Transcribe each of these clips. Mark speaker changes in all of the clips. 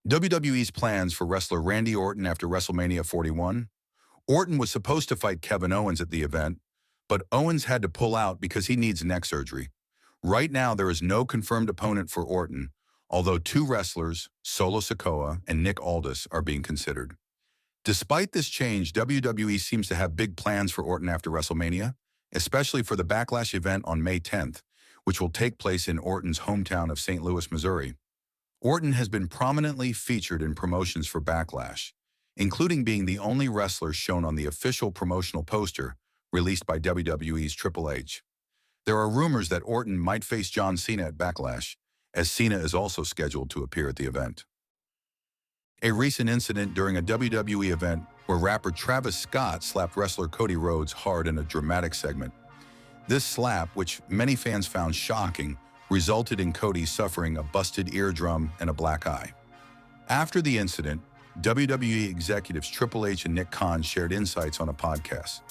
Speaker 1: WWE's plans for wrestler Randy Orton after WrestleMania 41. Orton was supposed to fight Kevin Owens at the event, but Owens had to pull out because he needs neck surgery. Right now, there is no confirmed opponent for Orton, although two wrestlers, Solo Sikoa and Nick Aldis, are being considered. Despite this change, WWE seems to have big plans for Orton after WrestleMania, especially for the Backlash event on May 10th, which will take place in Orton's hometown of St. Louis, Missouri. Orton has been prominently featured in promotions for Backlash, including being the only wrestler shown on the official promotional poster released by WWE's Triple H. There are rumors that Orton might face John Cena at Backlash, as Cena is also scheduled to appear at the event. A recent incident during a WWE event where rapper Travis Scott slapped wrestler Cody Rhodes hard in a dramatic segment. This slap, which many fans found shocking, resulted in Cody suffering a busted eardrum and a black eye. After the incident, WWE executives Triple H and Nick Khan shared insights on a podcast.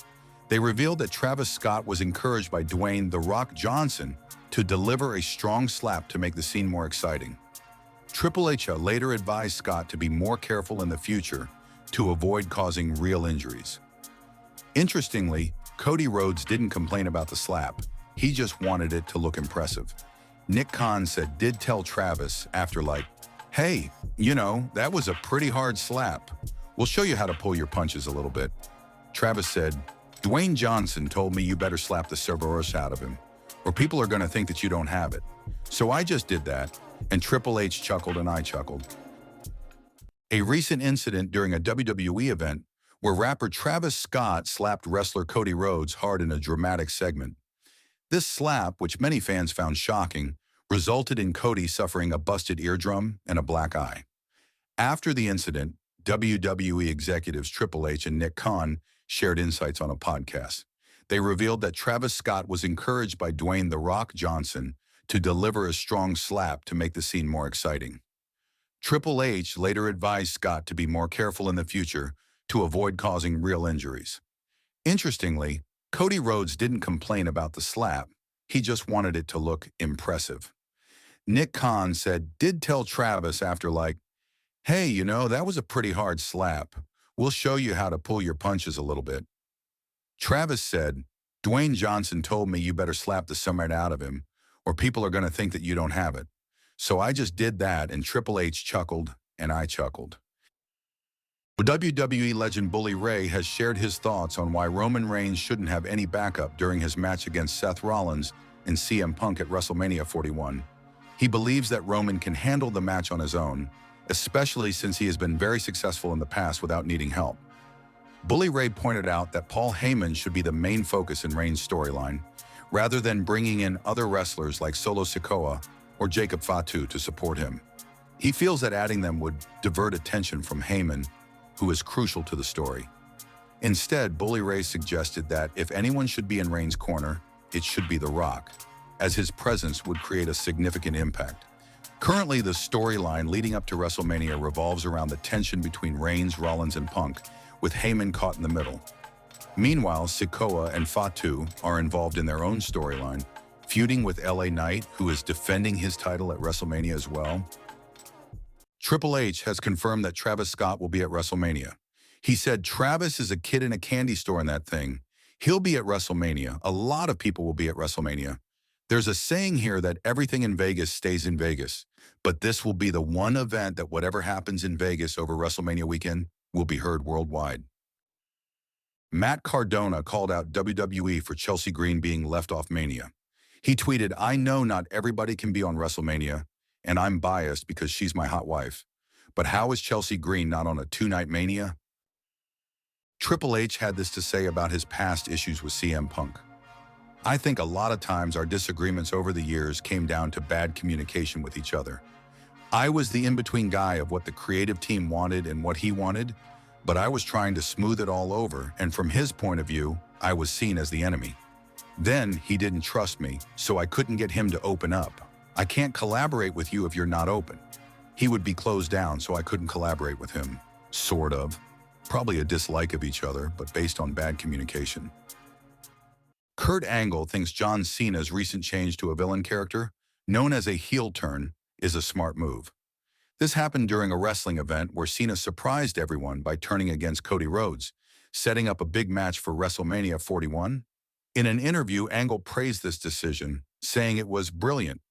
Speaker 1: They revealed that Travis Scott was encouraged by Dwayne "The Rock" Johnson to deliver a strong slap to make the scene more exciting. Triple H later advised Scott to be more careful in the future to avoid causing real injuries. Interestingly, Cody Rhodes didn't complain about the slap. He just wanted it to look impressive. Nick Khan did tell Travis after hey, that was a pretty hard slap. We'll show you how to pull your punches a little bit. Travis said, Dwayne Johnson told me you better slap the Cerberus out of him, or people are going to think that you don't have it. So I just did that, and Triple H chuckled and I chuckled. A recent incident during a WWE event where rapper Travis Scott slapped wrestler Cody Rhodes hard in a dramatic segment. This slap, which many fans found shocking, resulted in Cody suffering a busted eardrum and a black eye. After the incident, WWE executives Triple H and Nick Khan shared insights on a podcast. They revealed that Travis Scott was encouraged by Dwayne "The Rock" Johnson to deliver a strong slap to make the scene more exciting. Triple H later advised Scott to be more careful in the future to avoid causing real injuries. Interestingly, Cody Rhodes didn't complain about the slap. He just wanted it to look impressive. Nick Khan did tell Travis after hey, that was a pretty hard slap. We'll show you how to pull your punches a little bit. Travis said, Dwayne Johnson told me you better slap the summit out of him, or people are going to think that you don't have it. So I just did that, and Triple H chuckled and I chuckled. WWE legend Bully Ray has shared his thoughts on why Roman Reigns shouldn't have any backup during his match against Seth Rollins and CM Punk at WrestleMania 41. He believes that Roman can handle the match on his own, especially since he has been very successful in the past without needing help. Bully Ray pointed out that Paul Heyman should be the main focus in Reigns' storyline, rather than bringing in other wrestlers like Solo Sikoa or Jacob Fatu to support him. He feels that adding them would divert attention from Heyman, who is crucial to the story. Instead, Bully Ray suggested that if anyone should be in Reigns' corner, it should be The Rock, as his presence would create a significant impact. Currently, the storyline leading up to WrestleMania revolves around the tension between Reigns, Rollins, and Punk, with Heyman caught in the middle. Meanwhile, Sikoa and Fatu are involved in their own storyline, feuding with LA Knight, who is defending his title at WrestleMania as well. Triple H has confirmed that Travis Scott will be at WrestleMania. He said Travis is a kid in a candy store in that thing. He'll be at WrestleMania. A lot of people will be at WrestleMania. There's a saying here that everything in Vegas stays in Vegas, but this will be the one event that whatever happens in Vegas over WrestleMania weekend will be heard worldwide. Matt Cardona called out WWE for Chelsea Green being left off Mania. He tweeted, I know not everybody can be on WrestleMania, and I'm biased because she's my hot wife. But how is Chelsea Green not on a two-night Mania? Triple H had this to say about his past issues with CM Punk. I think a lot of times our disagreements over the years came down to bad communication with each other. I was the in-between guy of what the creative team wanted and what he wanted, but I was trying to smooth it all over, and from his point of view, I was seen as the enemy. Then he didn't trust me, so I couldn't get him to open up. I can't collaborate with you if you're not open. He would be closed down, so I couldn't collaborate with him. Sort of. Probably a dislike of each other, but based on bad communication. Kurt Angle thinks John Cena's recent change to a villain character, known as a heel turn, is a smart move. This happened during a wrestling event where Cena surprised everyone by turning against Cody Rhodes, setting up a big match for WrestleMania 41. In an interview, Angle praised this decision, saying it was brilliant.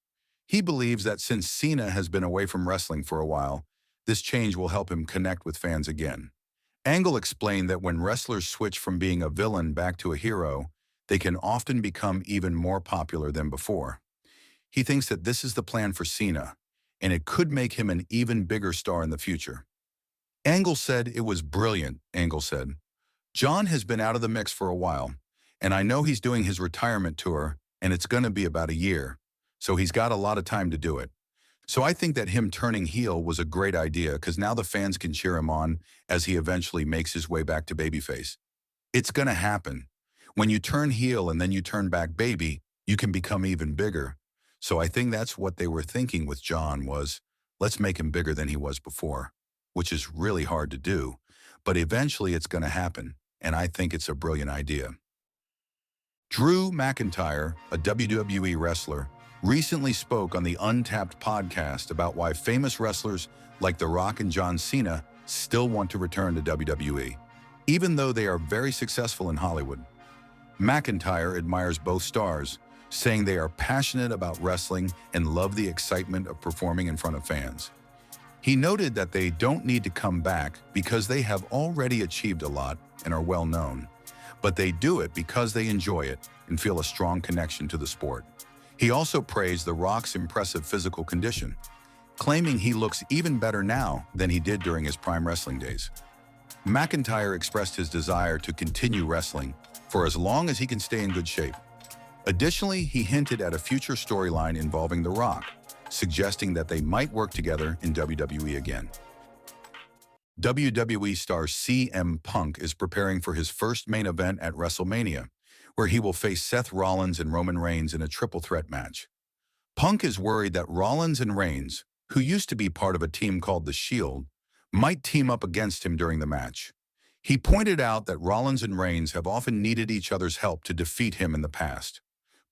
Speaker 1: He believes that since Cena has been away from wrestling for a while, this change will help him connect with fans again. Angle explained that when wrestlers switch from being a villain back to a hero, they can often become even more popular than before. He thinks that this is the plan for Cena, and it could make him an even bigger star in the future. Angle said it was brilliant, Angle said. John has been out of the mix for a while, and I know he's doing his retirement tour, and it's going to be about a year, so he's got a lot of time to do it. So I think that him turning heel was a great idea because now the fans can cheer him on as he eventually makes his way back to babyface. It's going to happen. When you turn heel and then you turn back baby, you can become even bigger. So I think that's what they were thinking with John was, let's make him bigger than he was before, which is really hard to do. But eventually it's going to happen, and I think it's a brilliant idea. Drew McIntyre, a WWE wrestler, recently spoke on the Untapped podcast about why famous wrestlers like The Rock and John Cena still want to return to WWE, even though they are very successful in Hollywood. McIntyre admires both stars, saying they are passionate about wrestling and love the excitement of performing in front of fans. He noted that they don't need to come back because they have already achieved a lot and are well known, but they do it because they enjoy it and feel a strong connection to the sport. He also praised The Rock's impressive physical condition, claiming he looks even better now than he did during his prime wrestling days. McIntyre expressed his desire to continue wrestling for as long as he can stay in good shape. Additionally, he hinted at a future storyline involving The Rock, suggesting that they might work together in WWE again. WWE star CM Punk is preparing for his first main event at WrestleMania, where he will face Seth Rollins and Roman Reigns in a triple threat match. Punk is worried that Rollins and Reigns, who used to be part of a team called The Shield, might team up against him during the match. He pointed out that Rollins and Reigns have often needed each other's help to defeat him in the past.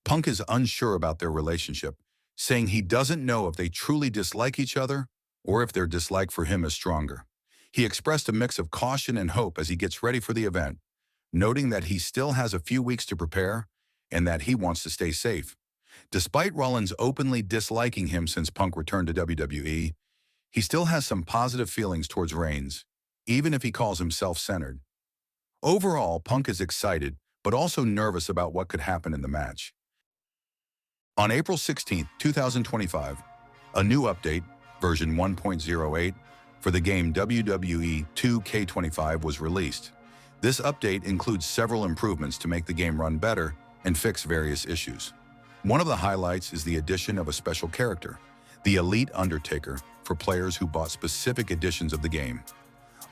Speaker 1: Punk is unsure about their relationship, saying he doesn't know if they truly dislike each other or if their dislike for him is stronger. He expressed a mix of caution and hope as he gets ready for the event, noting that he still has a few weeks to prepare and that he wants to stay safe. Despite Rollins openly disliking him since Punk returned to WWE, he still has some positive feelings towards Reigns, even if he calls him self-centered. Overall, Punk is excited, but also nervous about what could happen in the match. On April 16, 2025, a new update, version 1.08, for the game WWE 2K25 was released. This update includes several improvements to make the game run better and fix various issues. One of the highlights is the addition of a special character, the Elite Undertaker, for players who bought specific editions of the game.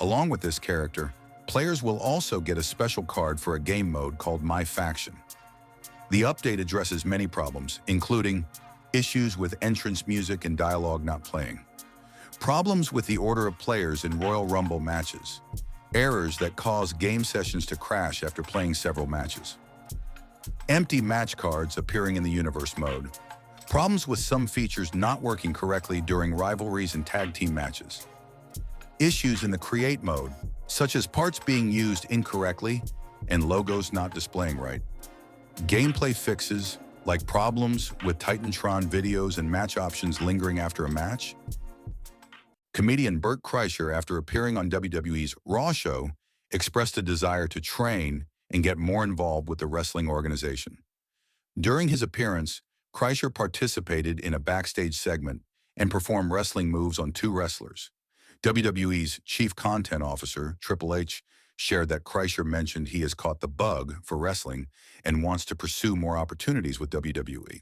Speaker 1: Along with this character, players will also get a special card for a game mode called My Faction. The update addresses many problems, including issues with entrance music and dialogue not playing, problems with the order of players in Royal Rumble matches, errors that cause game sessions to crash after playing several matches, empty match cards appearing in the universe mode, problems with some features not working correctly during rivalries and tag team matches, issues in the create mode, such as parts being used incorrectly and logos not displaying right, gameplay fixes like problems with Titantron videos and match options lingering after a match. Comedian Bert Kreischer, after appearing on WWE's Raw show, expressed a desire to train and get more involved with the wrestling organization. During his appearance, Kreischer participated in a backstage segment and performed wrestling moves on two wrestlers. WWE's Chief Content Officer, Triple H, shared that Kreischer mentioned he has caught the bug for wrestling and wants to pursue more opportunities with WWE.